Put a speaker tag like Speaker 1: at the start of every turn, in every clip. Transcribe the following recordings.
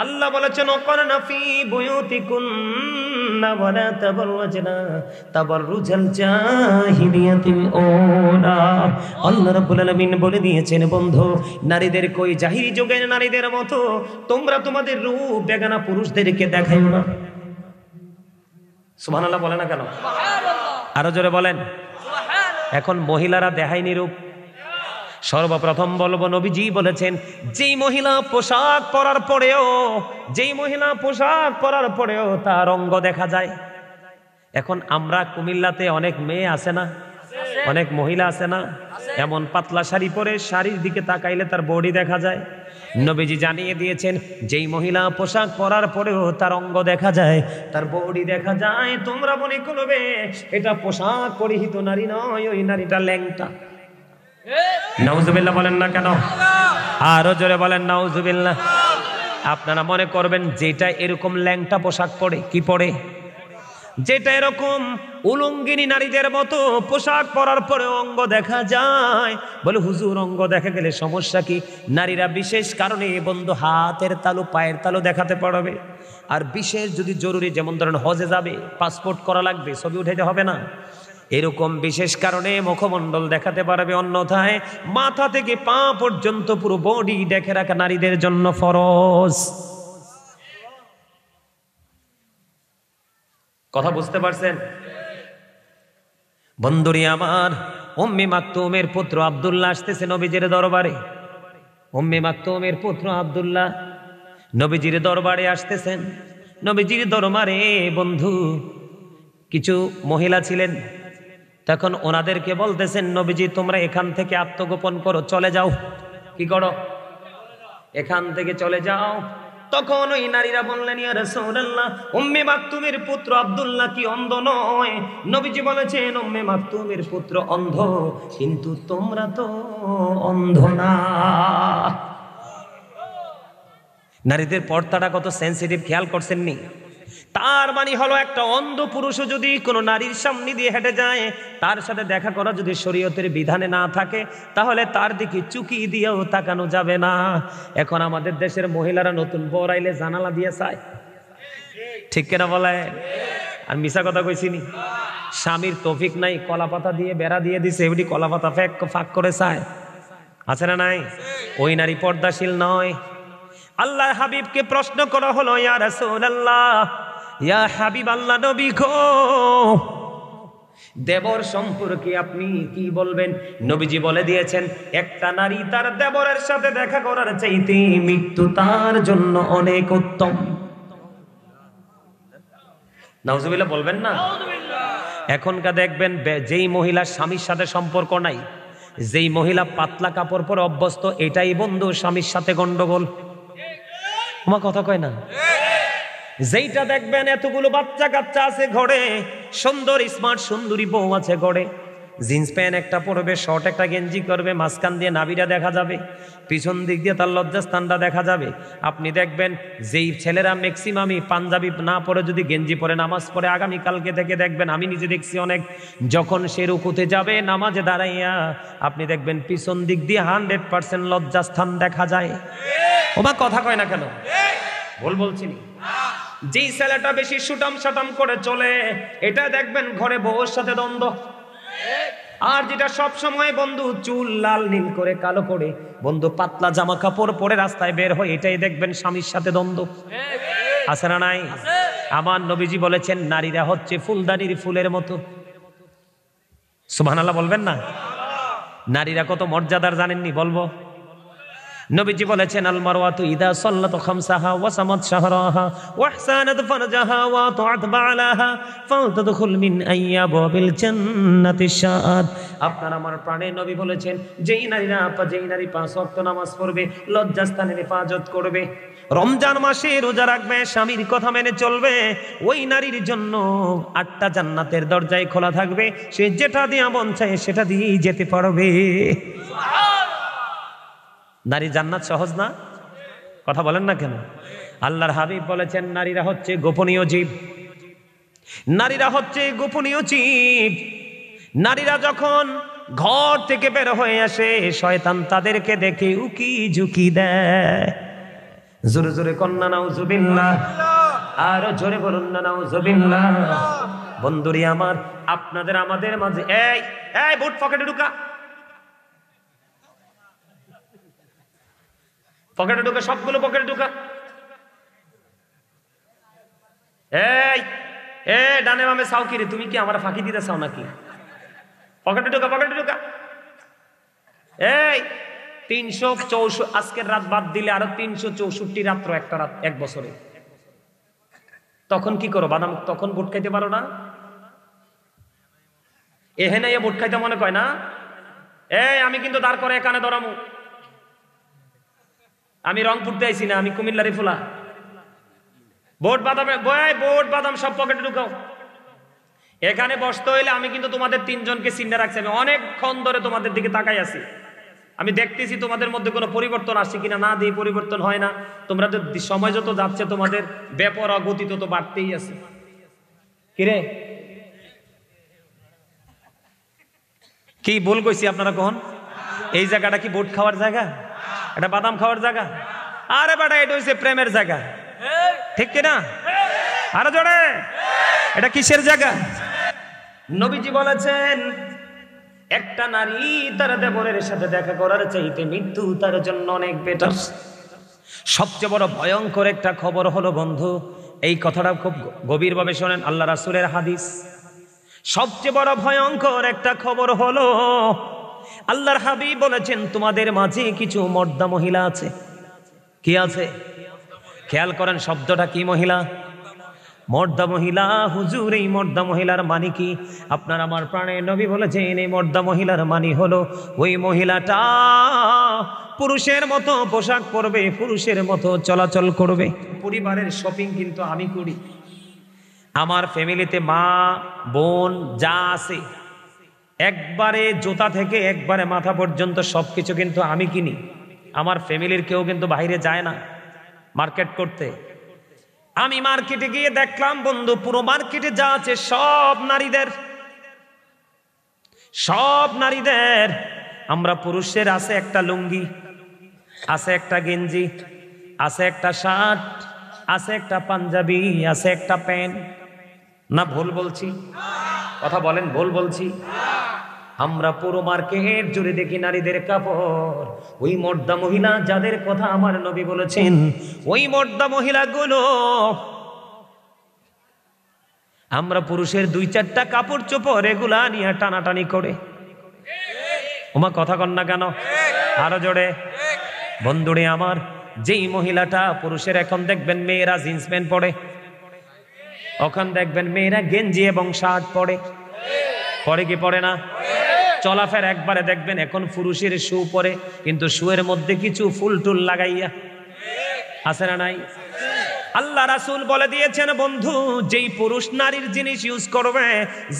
Speaker 1: আল্লাহ বলেছেন ওয়াকারনা ফি বুয়ুতিকুন্না ওয়ালা তাবাররাজনা তাবাররুজাল জাহিলিয়াতিল ঊলা। আল্লাহ রাব্বুল আলামিন বলে দিয়েছেন, বন্ধু, নারীদের কই জাহিলি যুগের নারীদের মতো তোমরা তোমাদের রূপ বেগানা পুরুষদেরকে দেখাইও না। সুবহানাল্লাহ বলে না কেন? সুবহানাল্লাহ আরো জোরে বলেন সুবহানাল্লাহ। এখন মহিলারা দেখায়নি রূপ। সর্বপ্রথম বলবো, নবীজি বলেছেন যেই মহিলা পোশাক পরার পরেও তার অঙ্গ দেখা যায়। এখন আমরা কুমিল্লাতে অনেক মেয়ে আছে না, অনেক মহিলা আছে না, এমন পাতলা শাড়ি পরে শাড়ির দিকে তাকাইলে তার বডি দেখা যায়। নবীজি জানিয়ে দিয়েছেন যেই মহিলা পোশাক পরার পরেও তার অঙ্গ দেখা যায়, তার বডি দেখা যায়, তোমরা মনে করবে এটা পোশাক পরিহিত নারী নয়, ওই নারীটা ল্যাংটা। নাউজুবিল্লাহ বলেন না কেন? আরো জোরে বলেন নাউজুবিল্লাহ। আপনারা মনে করবেন যেটা এরকম ল্যাংটা পোশাক পরে, কি পরে, যেটা এরকম উলঙ্গিনী নারীদের মতো পোশাক পরার পরে অঙ্গ দেখা যায়, বলে হুজুর অঙ্গ দেখা গেলে সমস্যা কি? নারীরা বিশেষ কারণে বন্ধু হাতের তালু পায়ের তালু দেখাতে পারবে। আর বিশেষ যদি জরুরি, যেমন ধরেন হজে যাবে, পাসপোর্ট করা লাগবে, ছবি উঠাইতে হবে না, এরকম বিশেষ কারণে মুখমণ্ডল দেখাতে পারবে। অন্যথায় মাথা থেকে পা পর্যন্ত পুরো বডি দেখে রাখা নারীদের জন্য ফরজ। কথা বুঝতে পারছেন বন্ধুরি আমার? উম্মে মাকতুমের পুত্র আব্দুল্লাহ আসতেছে নবীজির দরবারে। উম্মে মাকতুমের পুত্র আব্দুল্লাহ নবীজির দরবারে আসতেছেন। নবীজির দরবারে বন্ধু কিছু মহিলা ছিলেন, তখন ওনাদেরকে বলতেছেন, নবীজি তোমরা এখান থেকে আত্মগোপন করো, চলে যাও। কি করো? এখান থেকে চলে যাও। তখন ওই নারীরা বললেন, ইয়া রাসূলুল্লাহ, উম্মে মাকতুমের পুত্র আব্দুল্লাহ কি অন্ধ নয়? নবীজি বলেছেন উম্মে মাকতুমের পুত্র অন্ধ, কিন্তু তোমরা তো অন্ধ না। নারীদের পর্দাটা কত সেনসিটিভ, খেয়াল করছেননি? তার মানে হলো একটা অন্ধ পুরুষও যদি কোনো নারীর সামনে দিয়ে হেঁটে যায়, তার সাথে দেখা করা যদি শরীয়তের বিধানে না থাকে, তাহলে তার দিকে চুকি দিয়েও তাকানো যাবে না। এখন আমাদের দেশের মহিলারা নতুন বর আইলে জানালা দিয়ে চায়, ঠিক কিনা বলে? আর মিশা কথা কইছিনি? স্বামীর তৌফিক নাই, কলা পাতা দিয়ে বেড়া দিয়ে দিছে, এমনি কলা পাতা ফাঁক করে চায়, আছে না নাই? ওই নারী পর্দাশীল নয়। আল্লাহর হাবিবকে প্রশ্ন করা হলো, ইয়া রাসূলুল্লাহ, ইয়া হাবিব আল্লাহ নবী গো, দেবর সম্পর্কে আপনি কি বলবেন? নবীজি বলে দিয়েছেন, একটা নারী তার দেবরের সাথে দেখা করার চাইতে মৃত্যু তার জন্য অনেক উত্তম। নাউজুবিল্লাহ বলবেন না? এখনকার দেখবেন যেই মহিলা স্বামীর সাথে সম্পর্ক নাই, যেই মহিলা পাতলা কাপড় পরে অভ্যস্ত, এটাই বন্ধু স্বামীর সাথে গন্ডগোল। তোমার কথা কয় না? যেইটা দেখবেন এতগুলো বাচ্চা কাচ্চা আছে ঘরে, সুন্দর স্মার্ট সুন্দরী বউ আছে ঘরে, জিন্স প্যান্ট একটা পরবে, শর্ট একটা গেঞ্জি করবে, মাঝখান দিয়ে নাভিটা দেখা যাবে, পিছন দিক দিয়ে তার লজ্জাস্থানটা দেখা যাবে। আপনি দেখবেন যেই ছেলেরা ম্যাক্সিমামই পাঞ্জাবি না পরে যদি গেঞ্জি পরে নামাজ পড়ে, আগামীকালকে থেকে দেখবেন, আমি নিজে দেখছি অনেক, যখন সে রুকুতে যাবে নামাজে দাঁড়াইয়া, আপনি দেখবেন পিছন দিক দিয়ে 100% লজ্জাস্থান দেখা যায়। ওমা কথা কয় না কেন? ভুল বলছি? যেই ছেলেটা বেশি সুটাম সাটাম করে চলে, এটা দেখবেন ঘরে বউর সাথে দ্বন্দ্ব। আর যেটা সব সময় বন্ধু চুল লাল নীল করে কালো করে বন্ধু পাতলা জামা কাপড় পরে রাস্তায় বের হয়, এটাই দেখবেন স্বামীর সাথে দ্বন্দ্ব। আছে না নাই? আমার নবীজি বলেছেন নারীরা হচ্ছে ফুলদানির ফুলের মতো। সুবহানাল্লাহ বলবেন না? নারীরা কত মর্যাদার জানেননি? বলবো। নবীজি বলেছেন, আল মারওয়াতু ইদা সাল্লাত খামসাহা ওয়া সামাত শাহরাহা ওয়া আহসানাত ফারজাহা ওয়া আতাআত বালাহা ফালতাদখুল মিন আইয়াবিল জান্নাতি শাআত। আপনার আমার প্রাণের নবী বলেছেন, যেই নারী 5 ওয়াক্ত নামাজ পড়বে, লজ্জাস্থানের হেফাজত করবে, রমজান মাসে রোজা রাখবে, স্বামীর কথা মেনে চলবে, ওই নারীর জন্য 8টা জান্নাতের দরজায় খোলা থাকবে, সে যেটা দিয়ে মন চায় সেটা দিয়েই যেতে পারবে। নারী জান্নাত সহজ না? কথা বলেন না কেন? আল্লাহর হাবিব বলেছেন নারীরা হচ্ছে গোপনীয় জীব। নারীরা হচ্ছে গোপনীয় জীব। নারীরা যখন ঘর থেকে বের হয়ে আসে, শয়তান তাদেরকে দেখে উকি ঝুঁকি দেয়। জোরে জোরে কন্যা নাউজুবিল্লাহ, আরো জোরে বলুন না নাউজুবিল্লাহ। বন্ধুরি আমার, আপনাদের আমাদের মাঝে এই এই বুট পকেটে ঢুকা, পকেটে ঢুকা, সবগুলো পকেটে ঢুকা। এই এ ডানে বামে চাও কি রে? তুমি কি আমার ফাঁকি দিতে চাও নাকি? পকেটে ঢুকা, পকেটে ঢুকা। এই 364 আজকের রাত বাদ দিলে আরো 364 রাত্র, একটা রাত এক বছরে। তখন কি করো বাদাম? তখন বুট খাইতে পারো না? এহেনে বুট খাইতে মনে কয় না? এই আমি কিন্তু দাঁড় করে এখানে ধরামু। আমি রংপুরতে আইছি না, আমি কুমিল্লারি ফুলা। বোট বাদামে বোট বাদাম সব পকেটে ঢুকাও। এখানে বসতে হইলে আমি কিন্তু তোমাদের 3 জনকে চিন্তা রাখছি। আমি অনেকক্ষণ ধরে তোমাদের দিকে তাকাই আছি। আমি দেখতেছি তোমাদের মধ্যে কোনো পরিবর্তন আসছে কিনা। না দিয়ে পরিবর্তন হয় না। তোমরা তো সময় যত যাচ্ছে তোমাদের বেপরোয়া গতি তত বাড়তেই আছে। কিরে কি ভুল কইছি আপনারা? কোন এই জায়গাটা কি বোট খাওয়ার জায়গা? এটা বাদাম খাওয়ার জায়গা? আরে বেটা, এটা হচ্ছে প্রেমের জায়গা, ঠিক কিনা? আরো জোরে, এটা কিসের জায়গা? নবীজি বলেছেন একটা নারী তার দেবরের সাথে দেখা করার চাইতে মৃত্যু তার জন্য অনেক বেটার। সবচেয়ে বড় ভয়ঙ্কর একটা খবর হলো বন্ধু, এই কথাটা খুব গভীরভাবে শোনেন, আল্লাহ রাসূলের হাদিস। সবচেয়ে বড় ভয়ঙ্কর একটা খবর হলো, আল্লাহর হাবিব বলেছেন তোমাদের মাঝে কিছু মর্দা মহিলা আছে। কি আছে? খেয়াল করেন শব্দটা কি? মহিলা, মর্দা মহিলা। হুজুর এই মর্দা মহিলার মানে কি? আপনার আমার প্রাণের নবী বলেছেন এই মর্দা মহিলার মানে হলো ওই মহিলাটা পুরুষের মতো পোশাক পরবে, পুরুষের মতো চলাচল করবে। পরিবারের শপিং কিন্তু আমি করি। আমার ফ্যামিলিতে মা বোন যা আছে একবারে জুতা থেকে একবারে মাথা পর্যন্ত সবকিছু কিন্তু আমি কিনি। আমার ফ্যামিলির কেউ কিন্তু বাইরে যায় না মার্কেট করতে। আমি মার্কেটে গিয়ে দেখলাম বন্ধু, পুরো মার্কেটে যা আছে সব নারীদের, সব নারীদের। আমরা পুরুষের আছে একটা লুঙ্গি, আছে একটা গেঞ্জি, আছে একটা শার্ট, আছে একটা পাঞ্জাবি, আছে একটা প্যান্ট। না ভুল বলছি? কথা বলেন, ভুল বলছি? আমরা পুরো মার্কেট জুড়ে দেখি নারীদের কাপড়। ওই মর্দা মহিলা যাদের কথা আমার নবী বলেছেন, ওই মর্দা মহিলাগুলো আমরা পুরুষের 2-4টা কাপড় চোপড় এগুলা নিয়ে টানাটানি করে। ওমা কথা কন না কেন? আরো জোরে। বন্ধুরে আমার, যেই মহিলাটা পুরুষের এখন দেখবেন মেয়েরা জিন্স প্যান্ট পরে, ওখান দেখবেন মেয়েরা গেঞ্জি এবং শার্ট পরে। পরে কি পরে না? চলাফেরা একবারে দেখবেন এখন পুরুষের শু পরে, কিন্তু শুয়ের মধ্যে কিছু ফুল টুল লাগাইয়া। আছে না নাই? আল্লাহ রাসূল বলে দিয়েছেন বন্ধু, যেই পুরুষ নারীর জিনিস ইউজ করবে,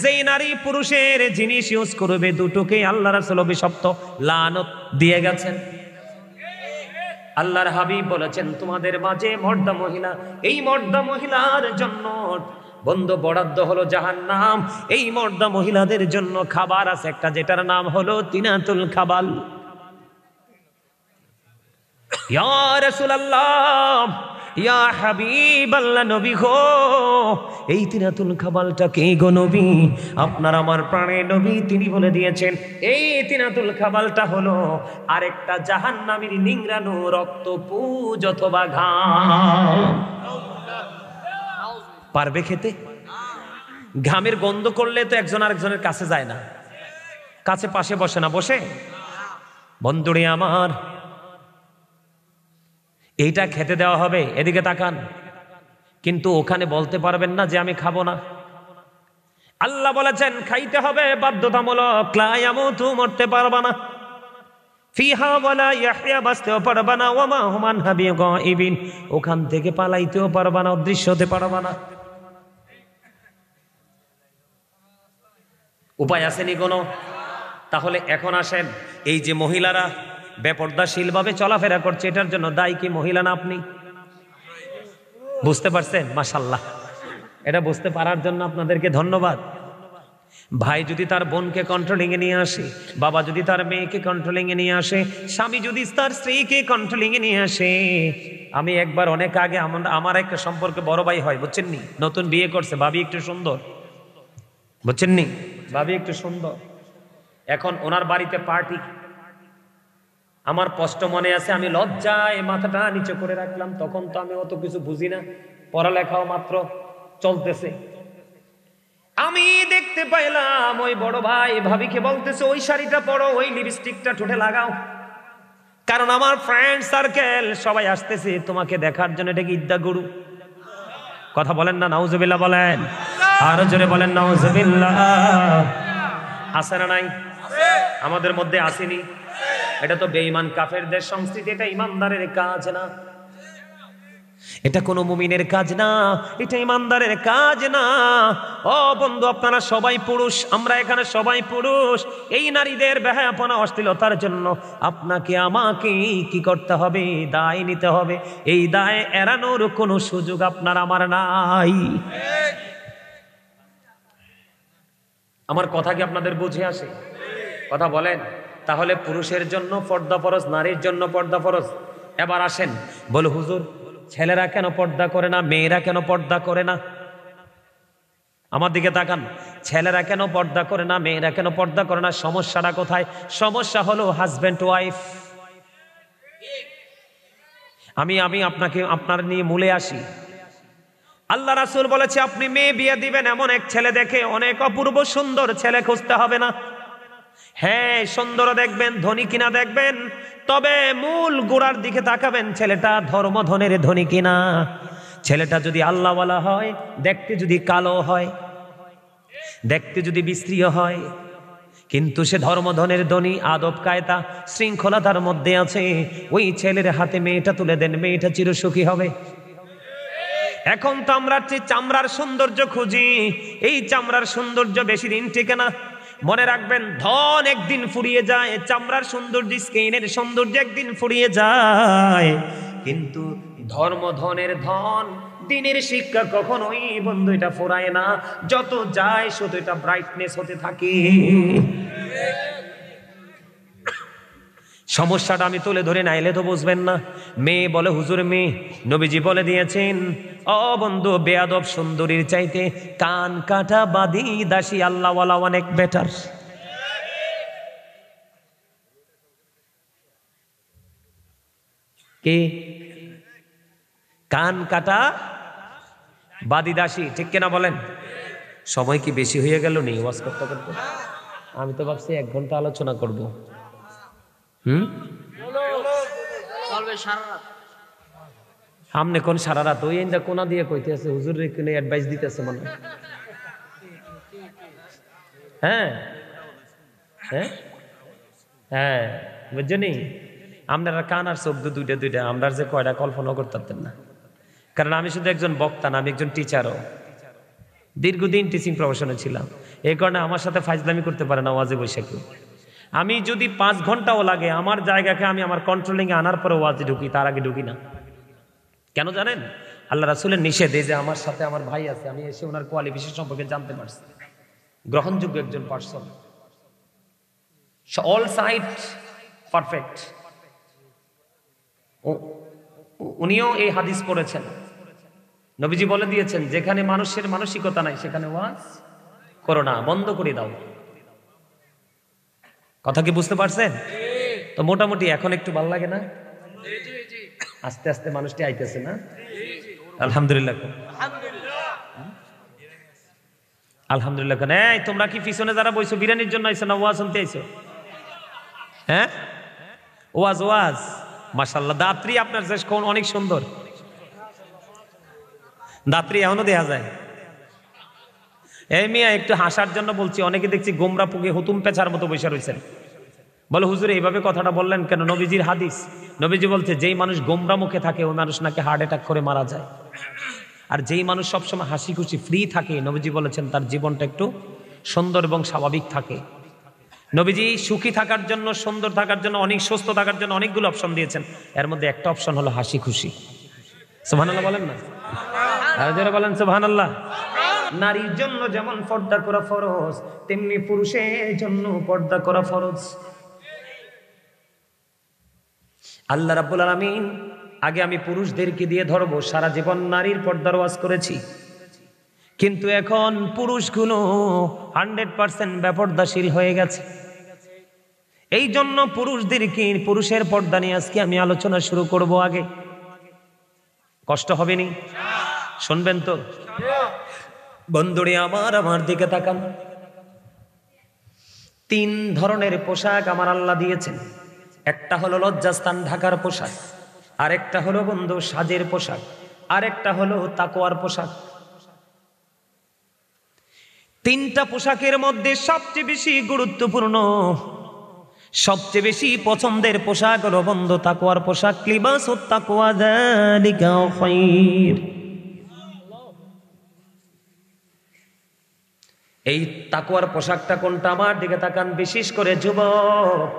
Speaker 1: যেই নারী পুরুষের জিনিস ইউজ করবে, দুটোকেই আল্লাহ রাসূল অভিশপ্ত লানত দিয়ে গেছেন। আল্লাহর হাবিব বলেছেন তোমাদের মাঝে মর্দা মহিলা, এই মর্দা মহিলার জন্য বন্ধু বরাদ্দ হলো জাহান্নাম। এই মর্দা মহিলাদের জন্য খাবার আছে একটা, যেটার নাম হলো তিনাতুল খাবাল। ইয়া রাসূলুল্লাহ, ইয়া হাবিবাল্লাহ, নবী গো, এই তিনাতুল খাবালটা কে গো নবী? আপনার আমার প্রাণের নবী তিনি বলে দিয়েছেন এই তিনাতুল খাবালটা হলো আরেকটা জাহান্নামীর নিংড়ানো রক্তপুজ অথবা ঘাম। পারবে খেতে? ঘামের গন্ধ করলে তো একজন আরেকজনের কাছে যায় না, কাছে পাশে বসে না, বসে? বন্ধুরে আমার, এইটা খেতে দেওয়া হবে, এদিকে তাকান, কিন্তু ওখানে বলতে পারবেন না যে আমি খাবো না। আল্লাহ বলেছেন খাইতে হবে বাধ্যতামূলক। লা ইয়ামুতু, মরতে পারবা না। ফিহা ওয়ালা ইয়াহইয়া, বাঁচতেও পারবা না। ওয়া মা হুম আনহা বিগাইবিন, ওখান থেকে পালাইতেও পারবা না, অদৃশ্য হতে পারবা না। উপায় আসেনি কোনো? তাহলে এখন আসেন, এই যে মহিলারা বেপর্দাশীল ভাবে চলাফেরা করছে, এটার জন্য দায়ী কি মহিলা না আপনি? বুঝতে পারছেন? মাশাআল্লাহ, এটা বুঝতে পারার জন্য আপনাদেরকে ধন্যবাদ। ভাই যদি তার বোনকে কন্ট্রোলিং এ নিয়ে আসে, বাবা যদি তার মেয়েকে কন্ট্রোলিং এ নিয়ে আসে, স্বামী যদি তার স্ত্রীকে কন্ট্রোলিং এ নিয়ে আসে, আমি একবার অনেক আগে আমার একটা সম্পর্কে বড় ভাই হয়, বুঝছেন নি, নতুন বিয়ে করছে, ভাবি একটু সুন্দর, বুঝছেন নি, ভাবি একটু সুন্দর। এখন ওনার বাড়িতে পার্টি, আমার কষ্ট মনে আছে, আমি লজ্জায় মাথাটা নিচে করে রাখলাম। তখন তো আমি অত কিছু বুঝি না, পড়ালেখাও মাত্র চলতেছে। আমি দেখতে পাইলাম ওই বড় ভাই ভাবিকে বলতেছে, ওই শাড়িটা পরো, ওই লিপস্টিকটা ঠোঁটে লাগাও, কারণ আমার ফ্রেন্ড সার্কেল সবাই আসতেছে তোমাকে দেখার জন্য। এটা কি ইদ্দা গুরু? কথা বলেন না নাউজুবিল্লাহ বলেন, আরো জোরে বলেন নাউজুবিল্লাহ। আছে না নাই? আমাদের মধ্যে আসেনি? এটা তো বেঈমান কাফেরদের সংস্কৃতি, এটা ইমানদারের কাজ না, এটা কোনো মুমিনের কাজ না, এটা ইমানদারের কাজ না। ও বন্ধু, আপনারা সবাই পুরুষ, আমরা এখানে সবাই পুরুষ। এই নারীদের বেহায়াপনা অশ্লীলতার জন্য আপনাকে আমাকে কি করতে হবে? দায় নিতে হবে। এই দায় এড়ানোর কোনো সুযোগ আপনার আমার নাই। আমার কথা কি আপনাদের বুঝে আসে? কথা বলেন। তাহলে পুরুষের জন্য পর্দা ফরজ, নারীর জন্য পর্দা ফরজ। এবার আসেন, বলে হুজুর ছেলেরা কেন পর্দা করে না, মেয়েরা কেন পর্দা করে না? আমার দিকে তাকান, ছেলেরা কেন পর্দা করে না, মেয়েরা কেন পর্দা করে না? সমস্যাটা কোথায়? সমস্যা হলো হাজব্যান্ড ওয়াইফ। আমি আপনাকে আপনার নিয়ে মূলে আসি। আল্লাহ রাসূল বলেছে, আপনি মেয়ে বিয়ে দিবেন এমন এক ছেলে দেখে, অনেক অপূর্ব সুন্দর ছেলে খুঁজতে হবে না। হ্যাঁ, সুন্দর দেখবেন, ধনী কিনা দেখবেন, তবে মূল গোড়ার দিকে তাকাবেন, ছেলেটা ধর্মধনের ধনী কিনা। ছেলেটা যদি আল্লাহওয়ালা হয়, দেখতে যদি কালো হয়, দেখতে যদি বিশ্রী হয়, কিন্তু সে ধর্মধনের ধনী, আদব কায়দা শৃঙ্খলা তার মধ্যে আছে, ওই ছেলের হাতে মেয়েটা তুলে দেন, মেয়েটা চিরসুখী হবে। এখন তো আমরা চামড়ার সৌন্দর্য খুঁজি, এই চামড়ার সৌন্দর্য বেশি দিন টেকে না। মনে রাখবেন, ধন একদিন ফুরিয়ে যায়, চামড়ার সৌন্দর্য, স্কিনের সৌন্দর্য একদিন ফুরিয়ে যায়, কিন্তু ধর্ম ধনের ধন, দিনের শিক্ষা কখনোই বন্ধু এটা ফুরায় না। যত যায় শুধু এটা ব্রাইটনেস হতে থাকে। সমস্যাটা আমি তুলে ধরে নাইলে তো বুঝবেন না। মেয়ে বলে হুজুর মেয়ে, নবীজি বলে দিয়েছেন, ও বন্ধু, বেয়াদব সুন্দরীর চাইতে কান কাটা বাদী দাসী আল্লাহওয়ালা অনেক বেটার। কে? কান কাটা বাদী দাসী, ঠিক কিনা বলেন? সময় কি বেশি হয়ে গেল নি ওয়াজ করতে করতে? আমি তো ভাবছি 1 ঘন্টা আলোচনা করব। সামনে কোন সারা রাত? ওই ইন্দা কোনা দিয়ে কইতে আছে হুজুর রে, কোন অ্যাডভাইস দিতেছে মনে। হ্যাঁ হ্যাঁ হ্যাঁ, বুঝছনি? আপনারা কান আর চোখ দুইটা, আমরা যে কয়টা কল্পনা করতেন না। কারণ আমি শুধু একজন বক্তা না, আমি একজন টিচারও, দীর্ঘদিন টিচিং প্রফেশনে ছিলাম। এই কারণে আমার সাথে ফাইজলামি করতে পারে না ওয়াজে বৈশাখী। আমি যদি 5 ঘন্টাও লাগে, আমার জায়গাকে আমি আমার কন্ট্রোলিং এ আনার পরে ওয়াজে ঢুকি, তার আগে ঢুকি না। কেন জানেন? আল্লাহ রাসূলের নিষেধ। এই যে আমার সাথে আমার ভাই আছে, আমি এসে ওনার কোয়ালিফিকেশন সম্পর্কে জানতে পারছি, গ্রহণযোগ্য একজন পার্সন, অল সাইড পারফেক্ট। উনিও এই হাদিস পড়েছেন। নবীজি বলে দিয়েছেন, যেখানে মানুষের মানসিকতা নাই সেখানে ওয়াজ করো না, বন্ধ করে দাও। কথা কি বুঝতে পারছেন? তো মোটামুটি এখন একটু ভালো লাগে না? আস্তে আস্তে মানুষটি আইতেছে না? আলহামদুলিল্লাহ, আলহামদুলিল্লাহ। এই তোমরা কি পিছনে যারা বইছো বিরিয়ানির জন্য আইছো না ওয়াজ শুনতে আইছো? হ্যাঁ, ওয়াজ ওয়াজ, মাশাআল্লাহ। দাত্রী আপনার দেশ কোন অনেক সুন্দর, দাত্রী এখনো দেখা যায়। এই মিয়া একটু হাসার জন্য বলছি, অনেকে দেখছি গোমরা পুকে হুতুম পেছার মতো বসে রয়েছেন। বলে হুজুর এইভাবে কথাটা বললেন কেন? নবীজির হাদিস, নবীজি বলছে যেই মানুষ গোমরা মুখে থাকে ওই মানুষ নাকি হার্ট অ্যাটাক করে মারা যায়। আর যেই মানুষ সবসময় হাসি খুশি ফ্রি থাকে, নবীজি বলেছেন তার জীবনটা একটু সুন্দর এবং স্বাভাবিক থাকে। নবীজি সুখী থাকার জন্য, সুন্দর থাকার জন্য, অনেক সুস্থ থাকার জন্য অনেকগুলো অপশন দিয়েছেন। এর মধ্যে একটা অপশন হলো হাসি খুশি। সুবহানাল্লাহ বলেন না? আর যারা বলেন সুবহানাল্লাহ। নারীর জন্য যেমন পর্দা করা ফরজ, তেমনি পুরুষের জন্য পর্দা করা ফরজ। আল্লাহ রাব্বুল আলামিন আগে আমি পুরুষদেরকে দিয়ে ধরবো, সারা জীবন নারীর পর্দার ওয়াজ করেছি, কিন্তু এখন পুরুষগুলো 100% বেপর্দাশীল হয়ে গেছে। এই জন্য পুরুষদেরকে, পুরুষের পর্দা নিয়ে আজকে আমি আলোচনা শুরু করব। আগে কষ্ট হবে নি? শুনবেন তো বন্ধুরে আমার দিকে তাকান। 3 ধরনের পোশাক আমার আল্লাহ দিয়েছেন। একটা হলো লজ্জাস্থান ঢাকার পোশাক, আরেকটা হলো বন্ধু সাজের পোশাক, আরেকটা হলো তাকওয়ার পোশাক। 3টা পোশাকের মধ্যে সবচেয়ে বেশি গুরুত্বপূর্ণ, সবচেয়ে বেশি পছন্দের পোশাক হলো বন্ধু তাকওয়ার পোশাক। লিবাসুত তাকওয়া যালিকা খায়র। এই তাকওয়ার পোশাকটা কোনটা? আমার দিকে তাকান, বিশেষ করে যুবক।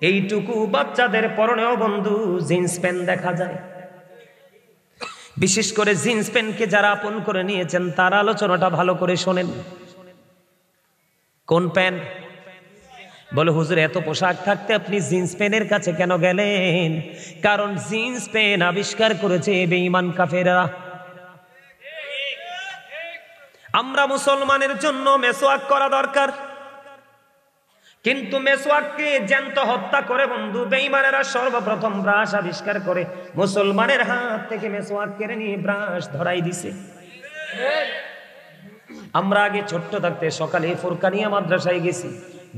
Speaker 1: এইটুকু বাচ্চাদের পরনেও বন্ধু জিন্স প্যান্ট দেখা যায়। বিশেষ করে জিন্স প্যান্টকে যারা আপন করে নিয়েছেন তার আলোচনাটা ভালো করে শোনেন। কোন প্যান্ট? বলে হুজুর এত পোশাক থাকতে আপনি জিন্স প্যান্টের কাছে কেন গেলেন? কারণ জিন্স প্যান্ট আবিষ্কার করেছে বেঈমান কাফেররা। আমরা মুসলমানের জন্য মেসওয়াক করা দরকার, কিন্তু মেসওয়াককে জ্যান্ত হত্যা করে বন্ধু বেঈমানেরা সর্বপ্রথম ব্রাশ আবিষ্কার করে মুসলমানের হাত থেকে মেসওয়াক কেড়ে নিয়ে ব্রাশ ধরাই দিছে। আমরা আগে ছোট্ট থাকতে সকালে ফুরকানিয়া মাদ্রাসায় গেছি,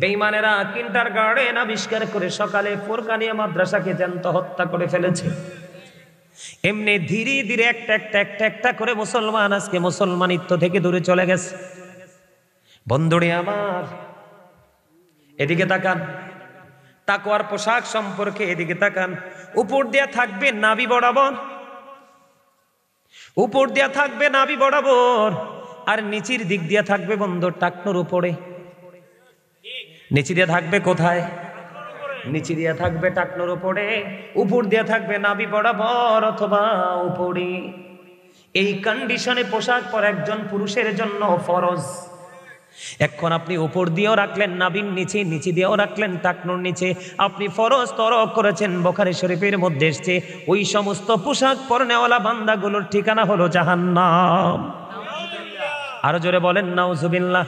Speaker 1: বেঈমানেরা কিন্ডারগার্টেন আবিষ্কার করে সকালে ফুরকানিয়া মাদ্রাসাকে জ্যান্ত হত্যা করে ফেলেছে। এমনি ধীরে ধীরে একটা করে মুসলমান আজকে মুসলমানিত্ব থেকে দূরে চলে গেছে। বন্ধুরে আমার এদিকে তাকান, তাকওয়ার পোশাক সম্পর্কে এদিকে তাকান। উপর দিয়া থাকবে নাভি বরাবর, উপর দিয়া থাকবে নাভি বরাবর, আর নিচের দিক দিয়া থাকবে বন্ধু টাকনোর উপরে। নিচে দিয়া থাকবে কোথায়? নিচে দিয়া থাকবে টাকনোর উপরে, উপর দিয়া থাকবে নাভি বরাবর অথবা উপরে। এই কন্ডিশনে পোশাক পরা একজন পুরুষের জন্য ফরজ। এখন আপনি উপর দিয়েও রাখলেন নাভির নিচে, নিচে দিয়েও রাখলেন টাকনোর নিচে, আপনি ফরজ তরক করেছেন। বুখারী শরীফের মধ্যে এসেছে ওই সমস্ত পোশাক পরনেওয়ালা বান্দাগুলোর ঠিকানা হলো জাহান্নাম। আরো জোরে বলেন নাউজুবিল্লাহ।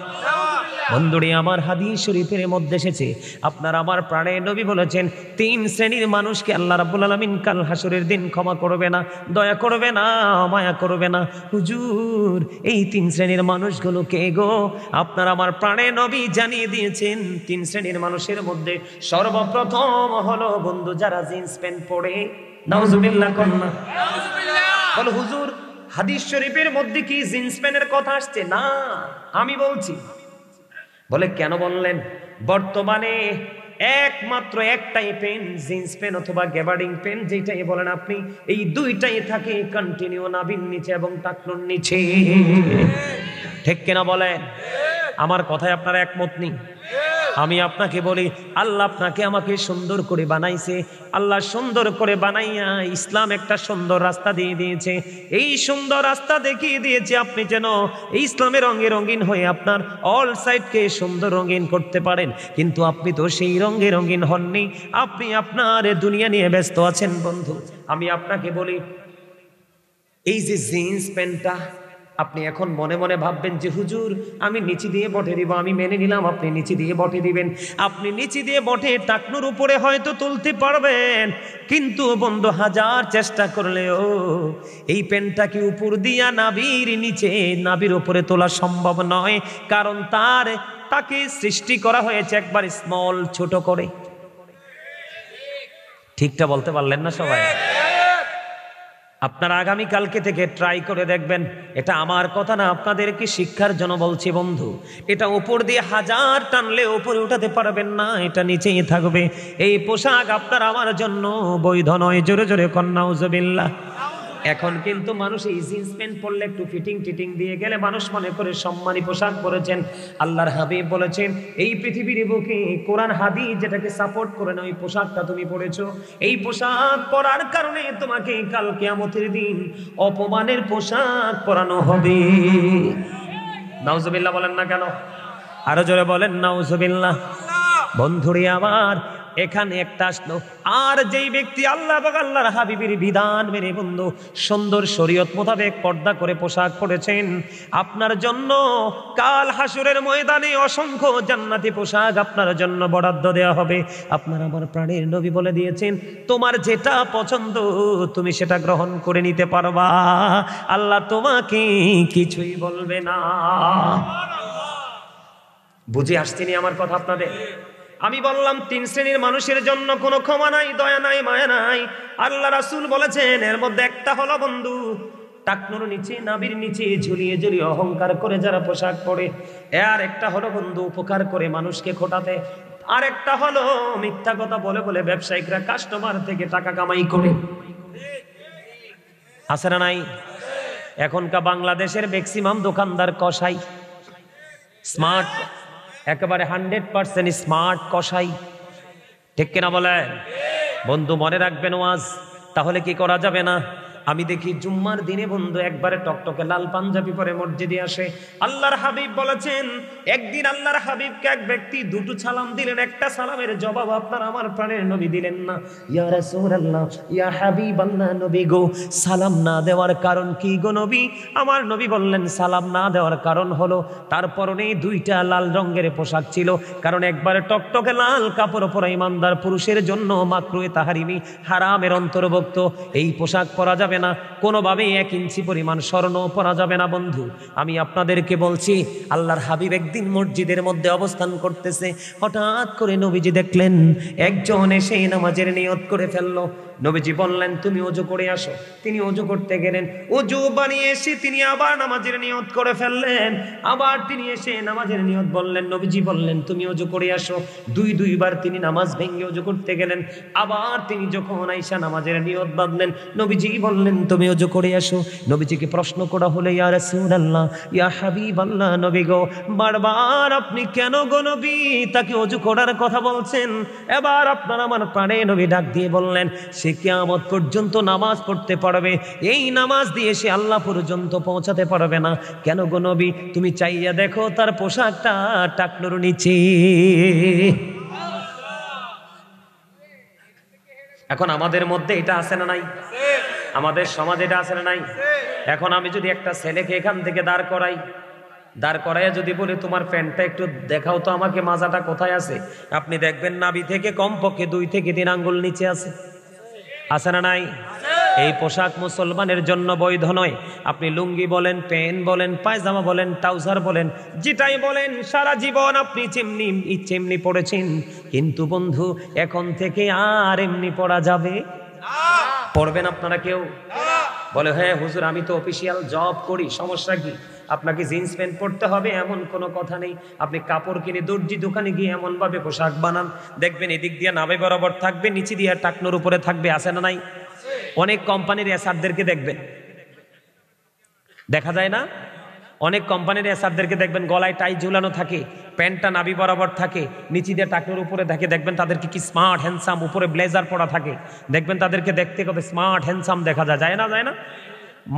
Speaker 1: বন্ধুরে আমার হাদিস শরীফের মধ্যে এসেছে আপনার আমার প্রাণের নবী বলেছেন 3 শ্রেণীর মানুষকে আল্লাহ রাব্বুল আলামিন কাল হাসরের দিন ক্ষমা করবে না, দয়া করবে না, মায়া করবে না। হুজুর এই 3 শ্রেণীর মানুষগুলো কে গো? আপনার আমার প্রাণের নবী জানিয়ে দিয়েছেন 3 শ্রেণীর মানুষের মধ্যে সর্বপ্রথম হলো বন্ধু যারা জিন্স প্যান্ট পরে। নাউজুবিল্লাহ কন্যা বল হুজুর হাদিস শরীফের মধ্যে কি জিন্স প্যান্টের কথা আসছে? না, আমি বলছি। বলে কেন বললেন? বর্তমানে একমাত্র একটাই প্যান্ট, জিন্স প্যান্ট অথবা গ্যাবার্ডিং প্যান্ট যেটাই বলেন আপনি, এই দুইটাই থাকে কন্টিনিউ নাভির নিচে এবং টাকনোর নিচে। ঠিক কিনা বলেন? আমার কথায় আপনারা একমত নেই? আমি আপনাকে বলি আল্লাহ আপনাকে আমাকে সুন্দর করে বানাইছে। আল্লাহ সুন্দর করে বানাইয়া ইসলাম একটা সুন্দর রাস্তা দিয়ে দিয়েছে। এই সুন্দর রাস্তা দেখিয়ে দিয়েছে আপনি যেন এই ইসলামের রঙে রঙিন হয়ে আপনার অল সাইডকে সুন্দর রঙিন করতে পারেন। কিন্তু আপনি তো সেই রঙে রঙিন হননি, আপনি আপনার দুনিয়া নিয়ে ব্যস্ত আছেন। বন্ধু আমি আপনাকে বলি এই যে জিন্স প্যান্টটা আপনি এখন মনে মনে ভাববেন যে হুজুর আমি নিচে দিয়ে বটে দিব, আমি মেনে নিলাম আপনি নিচে দিয়ে বটে দিবেন। আপনি নিচে দিয়ে বটে টাকনুর উপরে হয়তো তুলতে পারবেন, কিন্তু বন্ধু হাজার চেষ্টা করলেও এই প্যান্টটাকে উপর দিয়া নাভির নিচে নাভির উপরে তোলা সম্ভব নয়, কারণ তাকে সৃষ্টি করা হয়েছে একবার স্মল, ছোট করে। ঠিকটা বলতে পারলেন না সবাই? আপনারা আগামী কালকে থেকে ট্রাই করে দেখবেন। এটা আমার কথা না, আপনাদেরকে শিক্ষার জন্য বলছি বন্ধু। এটা উপর দিয়ে হাজার টানলে উপরে উঠাতে পারবেন না, এটা নিচেই থাকবে। এই পোশাক আপনার আমার জন্য বৈধ নয়। জোরে জোরে নাউজুবিল্লাহ। এখন কিন্তু মানুষ এই জিন্স প্যান্ট পরলে একটু ফিটিং টিটিং দিয়ে গেলে মানুষ মনে করে সম্মানী পোশাক পরেছেন। আল্লাহর হাবিব বলেছেন এই পৃথিবীর বুকে কোরআন হাদিস যেটাকে সাপোর্ট করে না ওই পোশাকটা তুমি পরেছো, এই পোশাক পরার কারণে তোমাকে কাল কিয়ামতের দিন অপমানের পোশাক পরানো হবে। নাউজুবিল্লাহ বলেন না কেন? আরো জোরে বলেন নাউজুবিল্লাহ। বন্ধুরে আমার এখানে একটা আসলো। আর যেই ব্যক্তি আল্লাহ এবং আল্লাহর হাবিবের বিধান মেনে বন্ধু সুন্দর শরীয়ত মোতাবেক পর্দা করে পোশাক পরেছেন, আপনার জন্য কাল হাসুরের ময়দানে অসংখ্য জান্নাতি পোশাক আপনার জন্য বরাদ্দ দেওয়া হবে। আপনার আমার প্রাণের নবী বলে দিয়েছেন, তোমার যেটা পছন্দ তুমি সেটা গ্রহণ করে নিতে পারবা, আল্লাহ তোমাকে কিছুই বলবে না। বুঝে আসছেনি আমার কথা আপনাদের? আমি বললাম 3 শ্রেণীর মানুষের জন্য কোনো ক্ষমা নাই, দয়া নাই, মায়া নাই। আল্লাহ রাসূল বলেছেন এর মধ্যে একটা হলো বন্ধু টাকনুর নিচে নাভির নিচে ঝুলিয়ে ঝুলিয়ে অহংকার করে যারা পোশাক পরে, আর একটা হলো বন্ধু উপকার করে মানুষকে খোটাতে, আর একটা হলো মিথ্যা কথা বলে বলে ব্যবসায়িকরা কাস্টমার থেকে টাকা কামাই করে। আছে না নাই? এখনকার বাংলাদেশের ম্যাক্সিমাম দোকানদার কসাই, স্মার্ট, একেবারে 100% স্মার্ট কসাই, ঠিক কিনা বলেন? বন্ধু মনে রাখবেন ওয়াজ, তাহলে কি করা যাবে না? আমি দেখি জুম্মার দিনে বন্ধু একবারে টকটকে লাল পাঞ্জাবি পরে মসজিদে আসে। আল্লাহর হাবিব বলেছেন একদিন আল্লাহর হাবিবকে এক ব্যক্তি দুটো সালাম দিলেন, একটা সালামের জবাব আপনার আমার প্রাণের নবী দিলেন না। ইয়া রাসূলুল্লাহ, ইয়া হাবিবাল্লাহ, নবী গো সালাম না দেওয়ার কারণ কি গো নবী? আমার নবী বললেন সালাম না দেওয়ার কারণ হলো তার পরনে 2টা লাল রঙের পোশাক ছিল, কারণ একবারে টকটকে লাল কাপড় পরা ইমানদার পুরুষের জন্য মাকরুহে তাহরিমি, হারামের অন্তর্ভুক্ত। এই পোশাক পরা যাবে না, কোনোভাবেই 1 ইঞ্চি পরিমাণ স্বর্ণ পরা যাবে না। বন্ধু আমি আপনাদেরকে বলছি, আল্লাহর হাবিব একদিন মসজিদের মধ্যে অবস্থান করতেছে, হঠাৎ করে নবীজি দেখলেন একজন এসে নামাজের নিয়ত করে ফেললো। নবীজি বললেন তুমি ওযু করে আসো। তিনি ওযু করতে গেলেন, ওযু বানিয়ে এসে তিনি আবার নামাজের নিয়ত করে ফেললেন। আবার তিনি এসে নামাজের নিয়ত বললেন, নবীজি বললেন তুমি ওযু করে আসো। দুইবার তিনি নামাজ ভেঙে ওযু করতে গেলেন। আবার তিনি যখন আয়েশা নামাজের নিয়ত বাঁধলেন, নবীজি বললেন তুমি ওযু করে আসো। নবীজিকে প্রশ্ন করা হলো, ইয়া রাসূলুল্লাহ, ইয়া হাবিবাল্লাহ, নবী গো বারবার আপনি কেন গো নবী তাকে ওযু করার কথা বলছেন? এবার আপনার আমার প্রাণে নবী ডাক দিয়ে বললেন সে কিয়ামত পর্যন্ত নামাজ পড়তে পারবে, এই নামাজ দিয়ে সে আল্লাহ পর্যন্ত পৌঁছাতে পারবে না। কেন গো নবী? তুমি চাইয়া দেখো তার পোশাকটা টাকনুর নিচে। এখন আমাদের মধ্যে এটা আছে না নাই? আমাদের সমাজে এটা আছে না নাই? এখন আমি যদি একটা ছেলেকে এখান থেকে দাঁড় করাইয়া যদি বলি তোমার প্যান্টটা একটু দেখাও তো আমাকে, মাজাটা কোথায় আছে, আপনি দেখবেন নাভি থেকে কমপক্ষে 2 থেকে 3 আঙ্গুল নিচে আছে। আছে না নাই? এই পোশাক মুসলমানের জন্য বৈধ নয়। আপনি লুঙ্গি বলেন, প্যান্ট বলেন, পায়জামা বলেন, ট্রাউজার বলেন, যেটাই বলেন সারা জীবন আপনি চেমনি পড়েছেন, কিন্তু বন্ধু এখন থেকে আর এমনি পড়া যাবে? পড়বেন আপনারা কেউ? বলে হ্যাঁ হুজুর আমি তো অফিসিয়াল জব করি, সমস্যা কি? আপনাকে জিন্স প্যান্ট পরতে হবে এমন কোনো কথা নেই। আপনি কাপড় কিনে দর্জি দোকানে গিয়ে এমন ভাবে পোশাক বানান, দেখবেন এদিক দিয়ে নাভি বরাবর থাকবে, নিচে দিয়ে টাকনুর উপরে থাকবে। আছে না নাই? অনেক কোম্পানির এসআরদেরকে দেখবেন, দেখা যায় না? অনেক কোম্পানির এসআরদেরকে দেখবেন গলায় টাই ঝুলানো থাকে, প্যান্টটা নাভি বরাবর থাকে, নিচে দিয়ে টাকনুর উপরে থাকে, দেখবেন তাদেরকে কি স্মার্ট হ্যান্ডসাম, উপরে ব্লেজার পরা থাকে, দেখবেন তাদেরকে দেখতে কত স্মার্ট হ্যান্ডসাম দেখা যায়। যায় না? যায় না?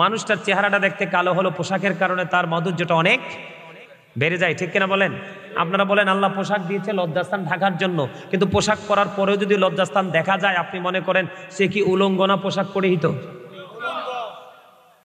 Speaker 1: মানুষটার চেহারাটা দেখতে কালো হলো, পোশাকের কারণে তার মাধুর্যটা অনেক বেড়ে যায়, ঠিক কিনা বলেন? আপনারা বলেন আল্লাহ পোশাক দিয়েছে লজ্জাস্থান ঢাকার জন্য, কিন্তু পোশাক পরার পরেও যদি লজ্জাস্থান দেখা যায়, আপনি মনে করেন সে কি উলঙ্গনা পোশাক পরিহিত?